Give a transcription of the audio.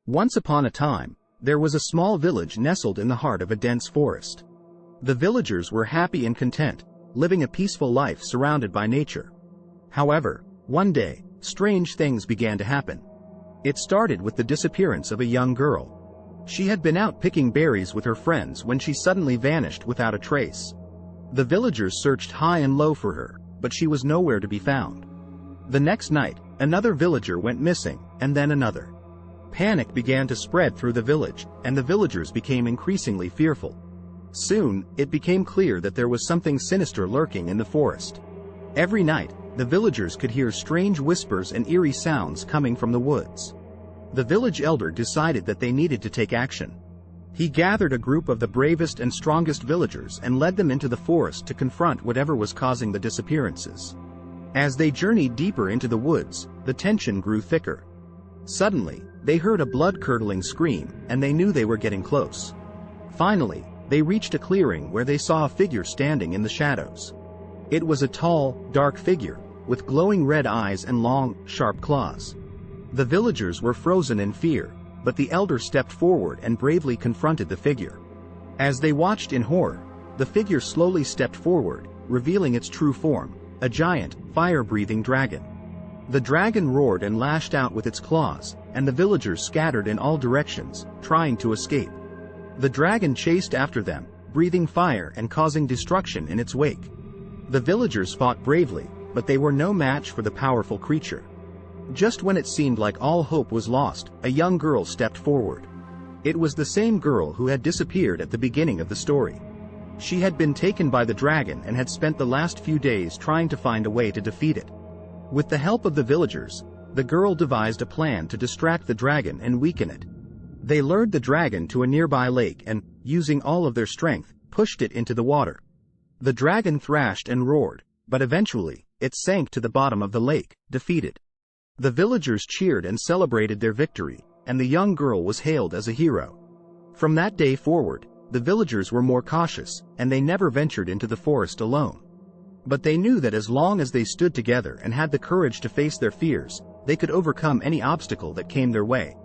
Once upon a time, there was a small village nestled in the heart of a dense forest. The villagers were happy and content, living a peaceful life surrounded by nature. However, one day, strange things began to happen. It started with the disappearance of a young girl. She had been out picking berries with her friends when she suddenly vanished without a trace. The villagers searched high and low for her, but she was nowhere to be found. The next night, another villager went missing, and then another. Panic began to spread through the village, and the villagers became increasingly fearful. Soon, it became clear that there was something sinister lurking in the forest. Every night, the villagers could hear strange whispers and eerie sounds coming from the woods. The village elder decided that they needed to take action. He gathered a group of the bravest and strongest villagers and led them into the forest to confront whatever was causing the disappearances. As they journeyed deeper into the woods, the tension grew thicker. Suddenly, they heard a blood-curdling scream, and they knew they were getting close. Finally, they reached a clearing where they saw a figure standing in the shadows. It was a tall, dark figure, with glowing red eyes and long, sharp claws. The villagers were frozen in fear, but the elder stepped forward and bravely confronted the figure. As they watched in horror, the figure slowly stepped forward, revealing its true form, a giant, fire-breathing dragon. The dragon roared and lashed out with its claws, and the villagers scattered in all directions, trying to escape. The dragon chased after them, breathing fire and causing destruction in its wake. The villagers fought bravely, but they were no match for the powerful creature. Just when it seemed like all hope was lost, a young girl stepped forward. It was the same girl who had disappeared at the beginning of the story. She had been taken by the dragon and had spent the last few days trying to find a way to defeat it. With the help of the villagers, the girl devised a plan to distract the dragon and weaken it. They lured the dragon to a nearby lake and, using all of their strength, pushed it into the water. The dragon thrashed and roared, but eventually, it sank to the bottom of the lake, defeated. The villagers cheered and celebrated their victory, and the young girl was hailed as a hero. From that day forward, the villagers were more cautious, and they never ventured into the forest alone. But they knew that as long as they stood together and had the courage to face their fears, they could overcome any obstacle that came their way.